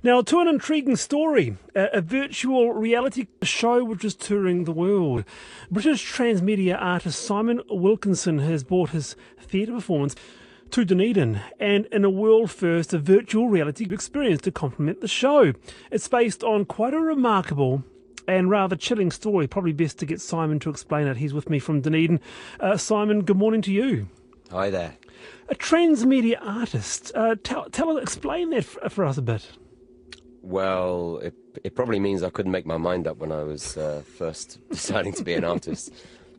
Now, to an intriguing story, a virtual reality show which is touring the world. British transmedia artist Simon Wilkinson has brought his theatre performance to Dunedin, and in a world first, a virtual reality experience to complement the show. It's based on quite a remarkable and rather chilling story. Probably best to get Simon to explain it. He's with me from Dunedin. Simon, good morning to you. Hi there. A transmedia artist. Explain that for us a bit. Well, it probably means I couldn't make my mind up when I was first deciding to be an artist.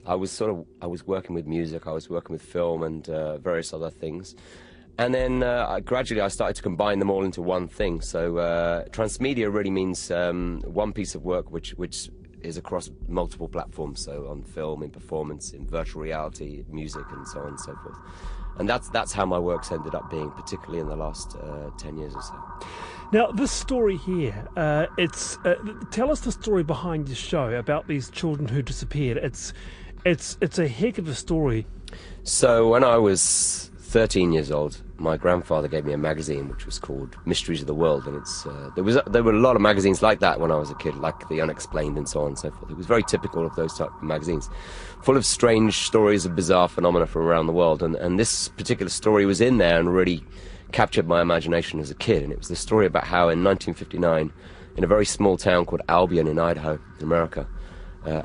I was working with music, I was working with film and various other things. And then gradually I started to combine them all into one thing. So transmedia really means one piece of work which is across multiple platforms. So on film, in performance, in virtual reality, music, and so on and so forth. And that's how my work's ended up being, particularly in the last 10 years or so. Now, this story here, tell us the story behind your show about these children who disappeared. It's a heck of a story. So when I was 13 years old, my grandfather gave me a magazine which was called Mysteries of the World, and there were a lot of magazines like that when I was a kid, like The Unexplained and so on and so forth. It was very typical of those type of magazines, full of strange stories of bizarre phenomena from around the world, and this particular story was in there and really captured my imagination as a kid. And it was the story about how in 1959, in a very small town called Albion in Idaho, in America,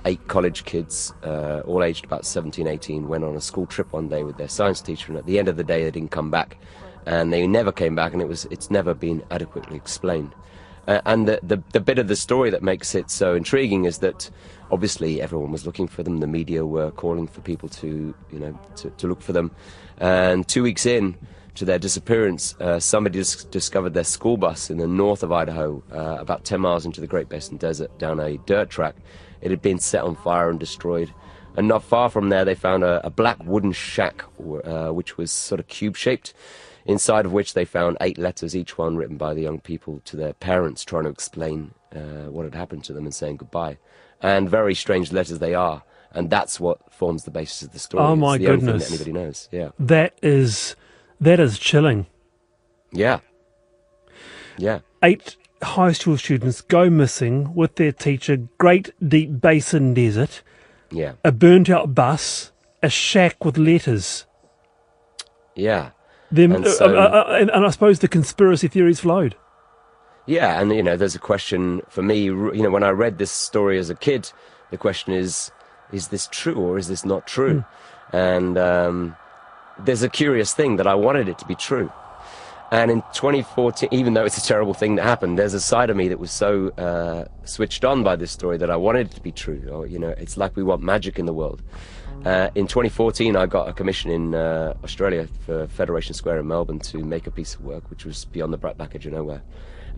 8 college kids, all aged about 17, 18, went on a school trip one day with their science teacher, and at the end of the day they didn't come back. And they never came back, and it's never been adequately explained. And the bit of the story that makes it so intriguing is that obviously everyone was looking for them. The media were calling for people to look for them. And 2 weeks in to their disappearance, somebody discovered their school bus in the north of Idaho, about 10 miles into the Great Basin Desert, down a dirt track. It had been set on fire and destroyed. And not far from there, they found a black wooden shack, which was sort of cube-shaped, inside of which they found 8 letters, each one written by the young people to their parents, trying to explain what had happened to them and saying goodbye. And very strange letters they are. And that's what forms the basis of the story. Oh, my goodness. goodness. Only thing that anybody knows. Yeah. That is chilling. Yeah. Yeah. 8 high school students go missing with their teacher, Great Deep Basin Desert, Yeah. a burnt-out bus, a shack with letters. Yeah. And I suppose the conspiracy theories flowed. Yeah, and there's a question for me, when I read this story as a kid, the question is this true or is this not true? And there's a curious thing that I wanted it to be true. And in 2014, even though it's a terrible thing that happened, there's a side of me that was so switched on by this story that I wanted it to be true. Or, it's like we want magic in the world. In 2014, I got a commission in Australia for Federation Square in Melbourne to make a piece of work which was beyond the bright black edge of nowhere.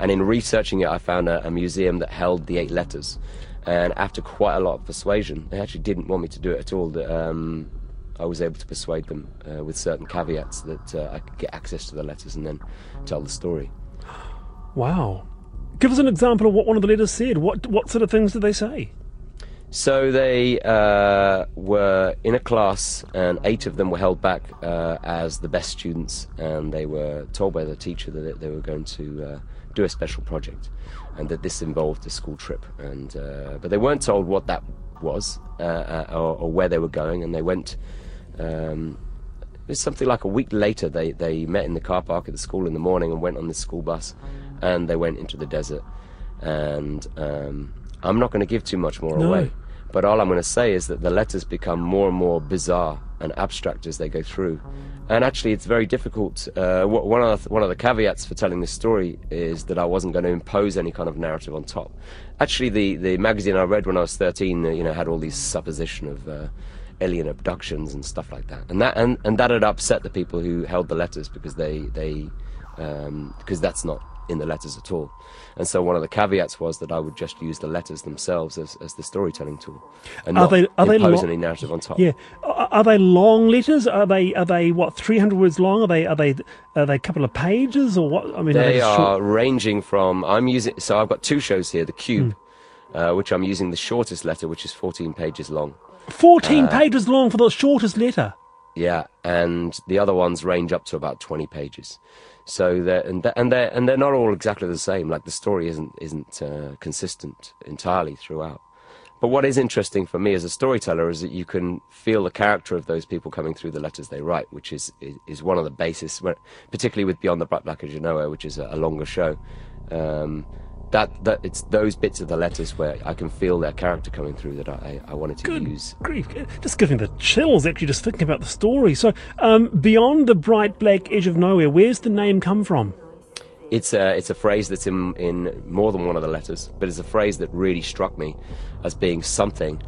And in researching it, I found a museum that held the 8 letters. And after quite a lot of persuasion, they actually didn't want me to do it at all. I was able to persuade them with certain caveats that I could get access to the letters and then tell the story. Wow. Give us an example of what one of the letters said. What sort of things did they say? So they were in a class, and 8 of them were held back as the best students, and they were told by the teacher that they were going to do a special project, and that this involved a school trip. And but they weren't told what that was or where they were going, and they went. It was something like a week later. They met in the car park at the school in the morning and went on this school bus, and they went into the desert. And I'm not going to give too much more away, but all I'm going to say is that the letters become more and more bizarre and abstract as they go through. And actually, it's very difficult. One of the caveats for telling this story is that I wasn't going to impose any kind of narrative on top. Actually, the magazine I read when I was 13, had all these supposition of alien abductions and stuff like that, and that had upset the people who held the letters because because that's not in the letters at all. And so one of the caveats was that I would just use the letters themselves as the storytelling tool, and not impose any narrative on top. Yeah, are they long letters? Are they what, 300 words long? Are they a couple of pages, or what? I mean, they are ranging from. So I've got 2 shows here. The Cube, which I'm using the shortest letter, which is 14 pages long. 14 pages long for the shortest letter. Yeah, and the other ones range up to about 20 pages. So they're not all exactly the same. Like the story isn't consistent entirely throughout. But what is interesting for me as a storyteller is that you can feel the character of those people coming through the letters they write, which is one of the basis, particularly with Beyond the Bright Black Edge of Nowhere, which is a longer show. That it's those bits of the letters where I can feel their character coming through that I wanted to use. Good grief, just giving the chills actually just thinking about the story. So, Beyond the Bright Black Edge of Nowhere, where's the name come from? It's a phrase that's in more than one of the letters, but it's a phrase that really struck me as being something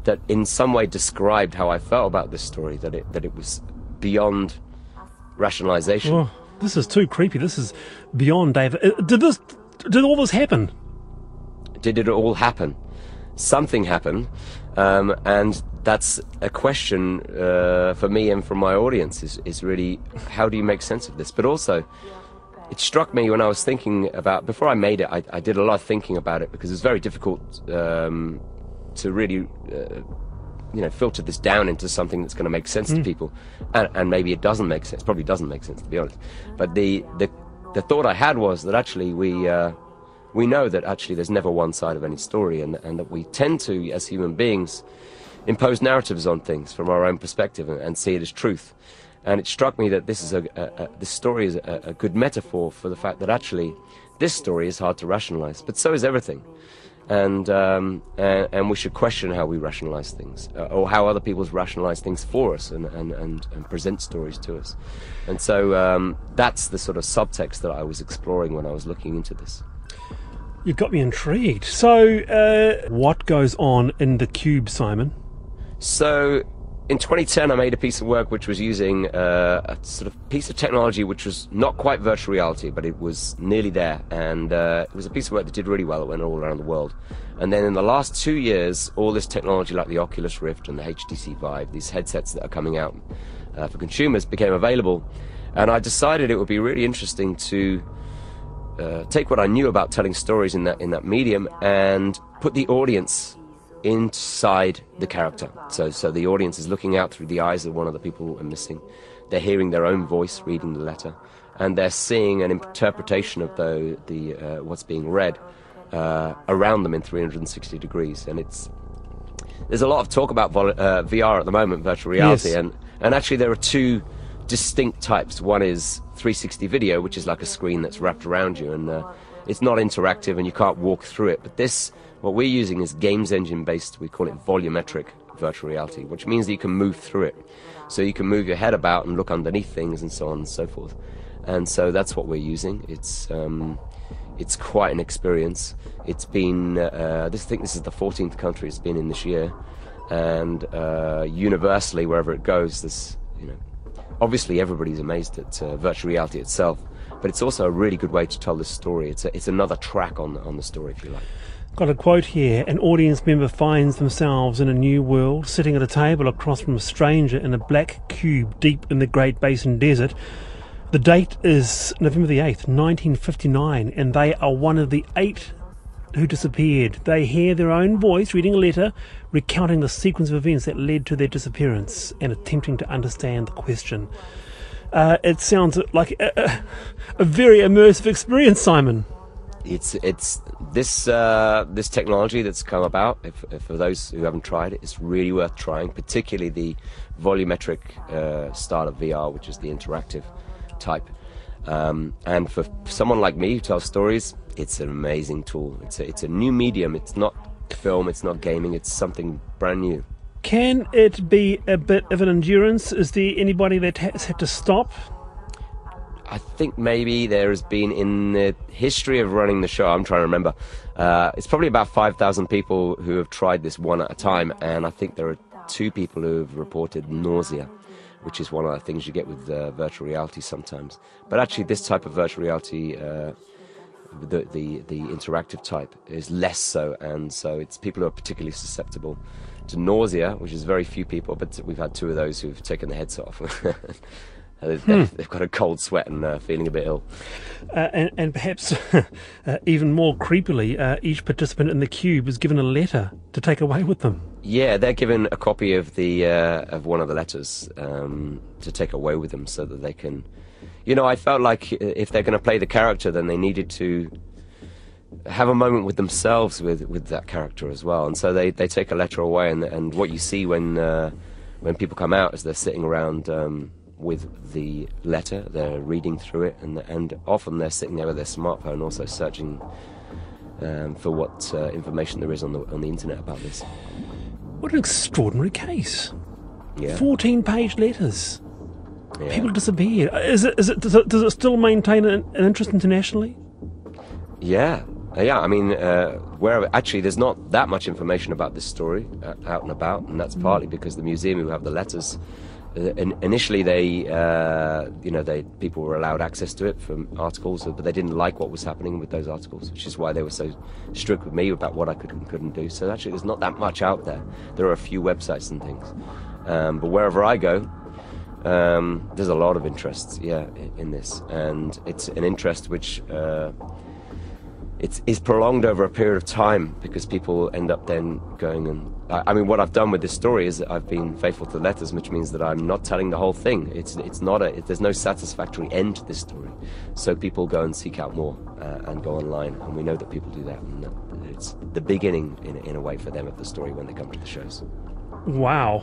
that in some way described how I felt about this story, that it was beyond rationalization. Oh, this is too creepy. This is beyond, David. Did all this happen? Did it all happen? Something happened, and that's a question for me and for my audience is really, how do you make sense of this? But also, it struck me when I was thinking about, before I made it, I did a lot of thinking about it, because it's very difficult to really filter this down into something that's going to make sense to people, and maybe it doesn't make sense. Probably doesn't make sense, to be honest. But the thought I had was that actually we know that actually there's never one side of any story, and that we tend to, as human beings, impose narratives on things from our own perspective and see it as truth. And it struck me that this story is a good metaphor for the fact that actually this story is hard to rationalize, but so is everything. And we should question how we rationalize things, or how other people rationalize things for us and present stories to us. And so that's the sort of subtext that I was exploring when I was looking into this. You've got me intrigued. So, what goes on in the cube, Simon? So, in 2010, I made a piece of work which was using a sort of piece of technology which was not quite virtual reality, but it was nearly there. And it was a piece of work that did really well. It went all around the world. And then in the last 2 years, all this technology like the Oculus Rift and the HTC Vive, these headsets that are coming out for consumers, became available. And I decided it would be really interesting to take what I knew about telling stories in that medium and put the audience inside the character. So the audience is looking out through the eyes of one of the people who are missing. They're hearing their own voice reading the letter, and they're seeing an interpretation of the what's being read around them in 360 degrees. And there's a lot of talk about VR at the moment, virtual reality, yes. and actually there are two distinct types. One is 360 video, which is like a screen that's wrapped around you, and it's not interactive and you can't walk through it. But what we're using is games engine based, we call it volumetric virtual reality, which means that you can move through it. So you can move your head about and look underneath things and so on and so forth. And so that's what we're using. It's quite an experience. It's been, I think this is the 14th country it's been in this year. And universally, wherever it goes, this, obviously everybody's amazed at virtual reality itself, but it's also a really good way to tell this story. It's another track on the story, if you like. Got a quote here. An audience member finds themselves in a new world, sitting at a table across from a stranger in a black cube deep in the Great Basin Desert. The date is November the 8th, 1959, and they are one of the 8 who disappeared. They hear their own voice reading a letter, recounting the sequence of events that led to their disappearance and attempting to understand the question. It sounds like a very immersive experience, Simon. It's this technology that's come about. For those who haven't tried it, it's really worth trying, particularly the volumetric style of VR, which is the interactive type. And for someone like me who tells stories, it's an amazing tool. It's a new medium. It's not film, it's not gaming, it's something brand new. Can it be a bit of an endurance? Is there anybody that has had to stop? I think maybe there has been, in the history of running the show, I'm trying to remember, it's probably about 5,000 people who have tried this one at a time, and I think there are 2 people who have reported nausea, which is one of the things you get with virtual reality sometimes. But actually this type of virtual reality, the interactive type, is less so, and so it's people who are particularly susceptible to nausea, which is very few people, but we've had 2 of those who've taken their heads off. They've got a cold sweat and feeling a bit ill. And perhaps even more creepily, each participant in the cube is given a letter to take away with them. Yeah, they're given a copy of one of the letters to take away with them, so that they can you know, I felt like if they're going to play the character, then they needed to have a moment with themselves with that character as well. And so they take a letter away, and what you see when people come out is they're sitting around with the letter, they're reading through it, and often they're sitting there with their smartphone also searching for what information there is on the internet about this. What an extraordinary case. Yeah. 14-page letters. Yeah. People disappeared. Does it still maintain an interest internationally? Yeah. I mean, wherever, actually, there's not that much information about this story out and about, and that's partly because the museum who have the letters, initially people were allowed access to it from articles, but they didn't like what was happening with those articles, which is why they were so strict with me about what I could and couldn't do. So actually, there's not that much out there. There are a few websites and things, but wherever I go, there's a lot of interest, in this, and it's an interest which is prolonged over a period of time, because people end up then going and... I mean, what I've done with this story is that I've been faithful to the letters, which means that I'm not telling the whole thing. There's no satisfactory end to this story. So people go and seek out more and go online, and we know that people do that, and it's the beginning, in a way, for them of the story when they come to the shows. Wow.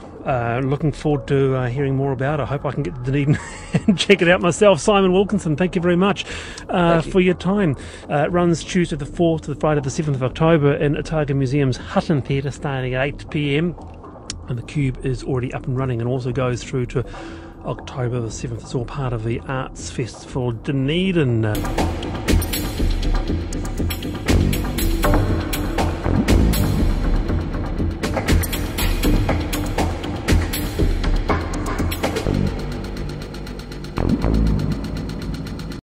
Looking forward to hearing more about it. I hope I can get to Dunedin and check it out myself. Simon Wilkinson, thank you very much for your time. It runs Tuesday the 4th to Friday the 7th of October in Otago Museum's Hutton Theatre, starting at 8 p.m. And the Cube is already up and running and also goes through to October the 7th. It's all part of the Arts Festival Dunedin.